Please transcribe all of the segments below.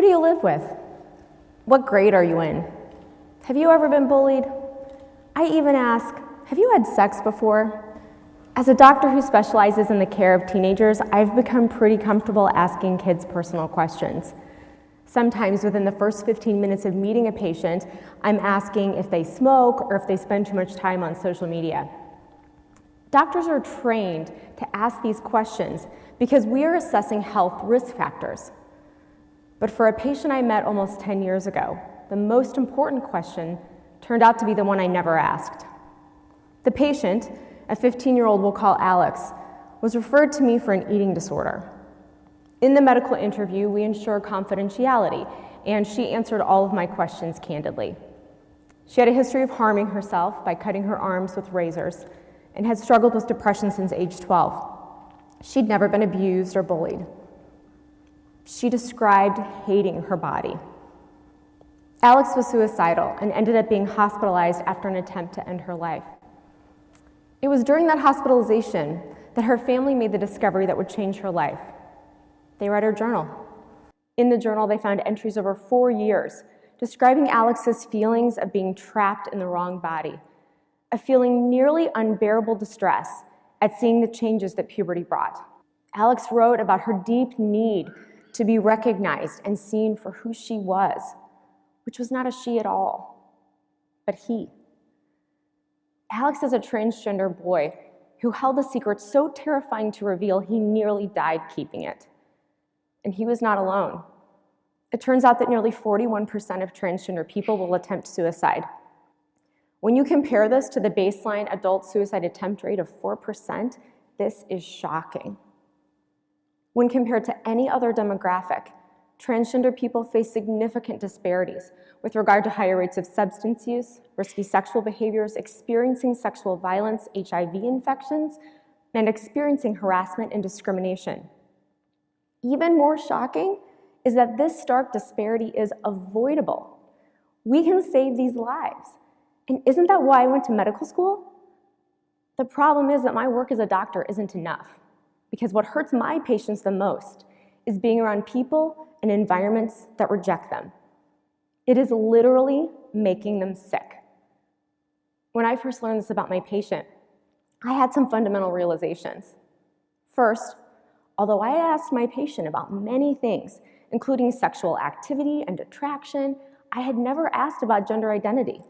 do you live with? What grade are you in? Have you ever been bullied? I even ask, have you had sex before? As a doctor who specializes in the care of teenagers, I've become pretty comfortable asking kids personal questions. Sometimes within the first 15 minutes of meeting a patient, I'm asking if they smoke or if they spend too much time on social media. Doctors are trained to ask these questions because we are assessing health risk factors. But for a patient I met almost 10 years ago, the most important question turned out to be the one I never asked. The patient, a 15-year-old we'll call Alex, was referred to me for an eating disorder. In the medical interview, we ensure confidentiality, and she answered all of my questions candidly. She had a history of harming herself by cutting her arms with razors and had struggled with depression since age 12. She'd never been abused or bullied. She described hating her body. Alex was suicidal and ended up being hospitalized after an attempt to end her life. It was during that hospitalization that her family made the discovery that would change her life. They read her journal. In the journal, they found entries over 4 years describing Alex's feelings of being trapped in the wrong body, of feeling nearly unbearable distress at seeing the changes that puberty brought. Alex wrote about her deep need to be recognized and seen for who she was, which was not a she at all, but he. Alex is a transgender boy who held a secret so terrifying to reveal he nearly died keeping it. And he was not alone. It turns out that nearly 41% of transgender people will attempt suicide. When you compare this to the baseline adult suicide attempt rate of 4%, this is shocking. When compared to any other demographic, transgender people face significant disparities with regard to higher rates of substance use, risky sexual behaviors, experiencing sexual violence, HIV infections, and experiencing harassment and discrimination. Even more shocking is that this stark disparity is avoidable. We can save these lives. And isn't that why I went to medical school? The problem is that my work as a doctor isn't enough, because what hurts my patients the most is being around people and environments that reject them. It is literally making them sick. When I first learned this about my patient, I had some fundamental realizations. First, although I asked my patient about many things, including sexual activity and attraction, I had never asked about gender identity.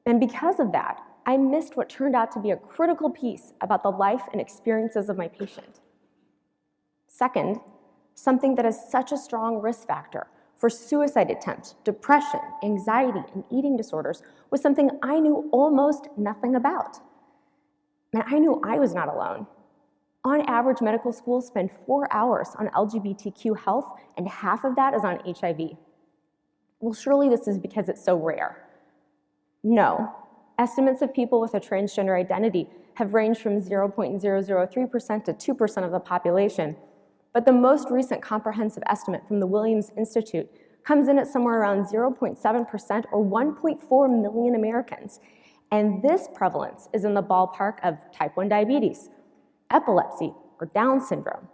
And because of that, I missed what turned out to be a critical piece about the life and experiences of my patient. Second, something that is such a strong risk factor for suicide attempts, depression, anxiety, and eating disorders was something I knew almost nothing about. And I knew I was not alone. On average, medical schools spend 4 hours on LGBTQ health, and half of that is on HIV. Well, surely this is because it's so rare. No. Estimates of people with a transgender identity have ranged from 0.003% to 2% of the population, but the most recent comprehensive estimate from the Williams Institute comes in at somewhere around 0.7% or 1.4 million Americans. And this prevalence is in the ballpark of type 1 diabetes, epilepsy, or Down syndrome.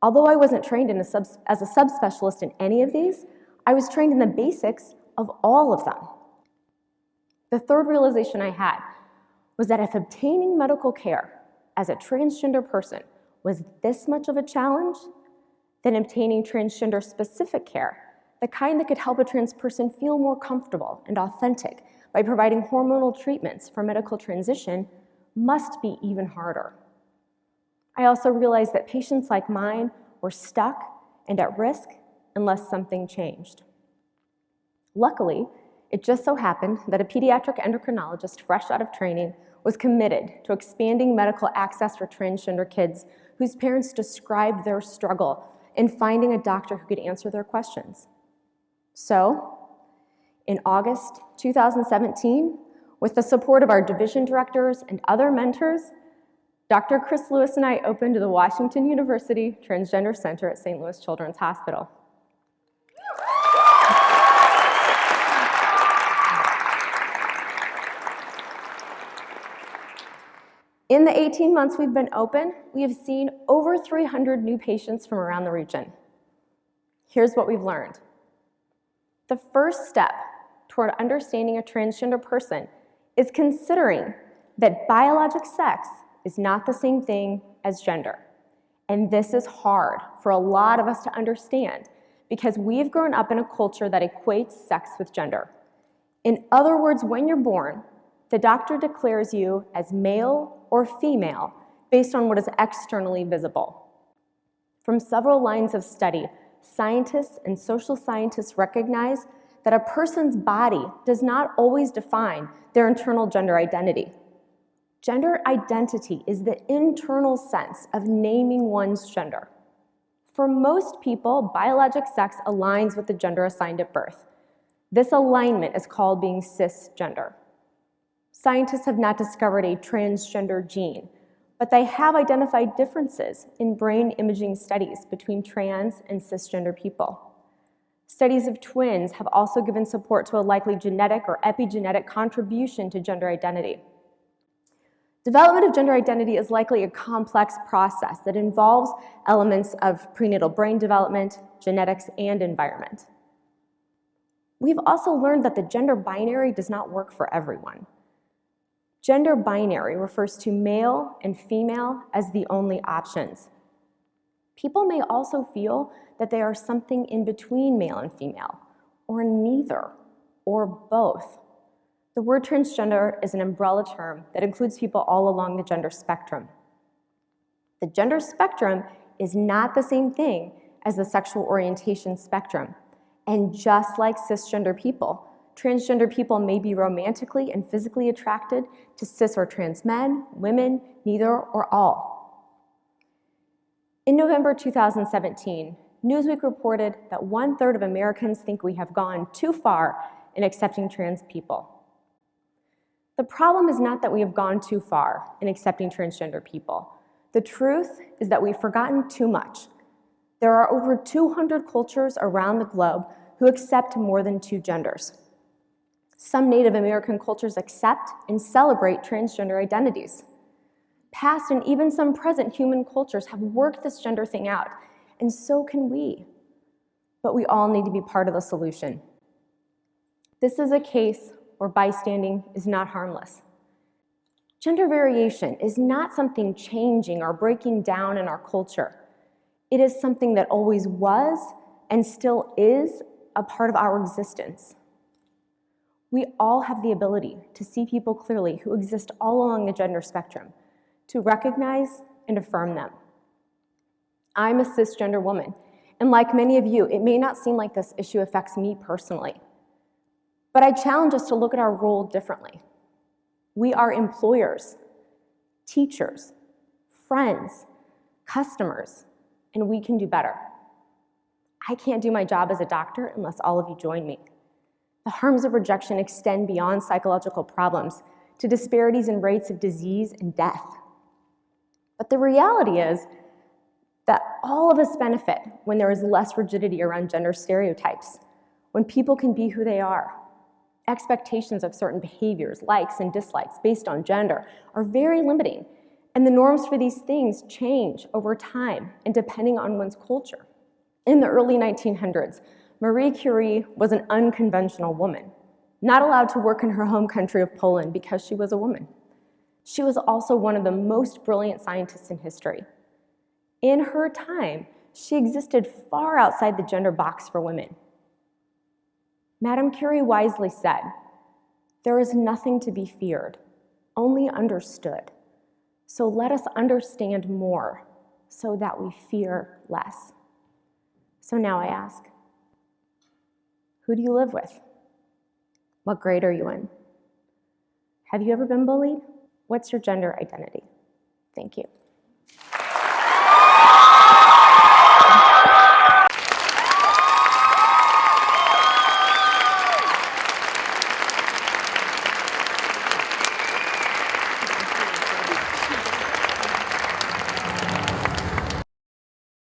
Although I wasn't trained as a subspecialist in any of these, I was trained in the basics of all of them. The third realization I had was that if obtaining medical care as a transgender person was this much of a challenge, then obtaining transgender-specific care, the kind that could help a trans person feel more comfortable and authentic by providing hormonal treatments for medical transition, must be even harder. I also realized that patients like mine were stuck and at risk unless something changed. Luckily, it just so happened that a pediatric endocrinologist fresh out of training was committed to expanding medical access for transgender kids whose parents described their struggle in finding a doctor who could answer their questions. So, in August 2017, with the support of our division directors and other mentors, Dr. Chris Lewis and I opened the Washington University Transgender Center at St. Louis Children's Hospital. In the 18 months we've been open, we have seen over 300 new patients from around the region. Here's what we've learned. The first step toward understanding a transgender person is considering that biologic sex is not the same thing as gender. And this is hard for a lot of us to understand because we've grown up in a culture that equates sex with gender. In other words, when you're born, the doctor declares you as male or female based on what is externally visible. From several lines of study, scientists and social scientists recognize that a person's body does not always define their internal gender identity. Gender identity is the internal sense of naming one's gender. For most people, biologic sex aligns with the gender assigned at birth. This alignment is called being cisgender. Scientists have not discovered a transgender gene, but they have identified differences in brain imaging studies between trans and cisgender people. Studies of twins have also given support to a likely genetic or epigenetic contribution to gender identity. Development of gender identity is likely a complex process that involves elements of prenatal brain development, genetics, and environment. We've also learned that the gender binary does not work for everyone. Gender binary refers to male and female as the only options. People may also feel that they are something in between male and female, or neither, or both. The word transgender is an umbrella term that includes people all along the gender spectrum. The gender spectrum is not the same thing as the sexual orientation spectrum. And just like cisgender people, transgender people may be romantically and physically attracted to cis or trans men, women, neither, or all. In November 2017, Newsweek reported that 1/3 of Americans think we have gone too far in accepting trans people. The problem is not that we have gone too far in accepting transgender people. The truth is that we've forgotten too much. There are over 200 cultures around the globe who accept more than 2 genders. Some Native American cultures accept and celebrate transgender identities. Past and even some present human cultures have worked this gender thing out, and so can we. But we all need to be part of the solution. This is a case where bystanding is not harmless. Gender variation is not something changing or breaking down in our culture. It is something that always was and still is a part of our existence. We all have the ability to see people clearly who exist all along the gender spectrum, to recognize and affirm them. I'm a cisgender woman, and like many of you, it may not seem like this issue affects me personally. But I challenge us to look at our role differently. We are employers, teachers, friends, customers, and we can do better. I can't do my job as a doctor unless all of you join me. The harms of rejection extend beyond psychological problems to disparities in rates of disease and death. But the reality is that all of us benefit when there is less rigidity around gender stereotypes, when people can be who they are. Expectations of certain behaviors, likes and dislikes based on gender are very limiting, and the norms for these things change over time and depending on one's culture. In the early 1900s, Marie Curie was an unconventional woman, not allowed to work in her home country of Poland because she was a woman. She was also one of the most brilliant scientists in history. In her time, she existed far outside the gender box for women. Madame Curie wisely said, "There is nothing to be feared, only understood. So let us understand more so that we fear less." So now I ask, who do you live with? What grade are you in? Have you ever been bullied? What's your gender identity? Thank you.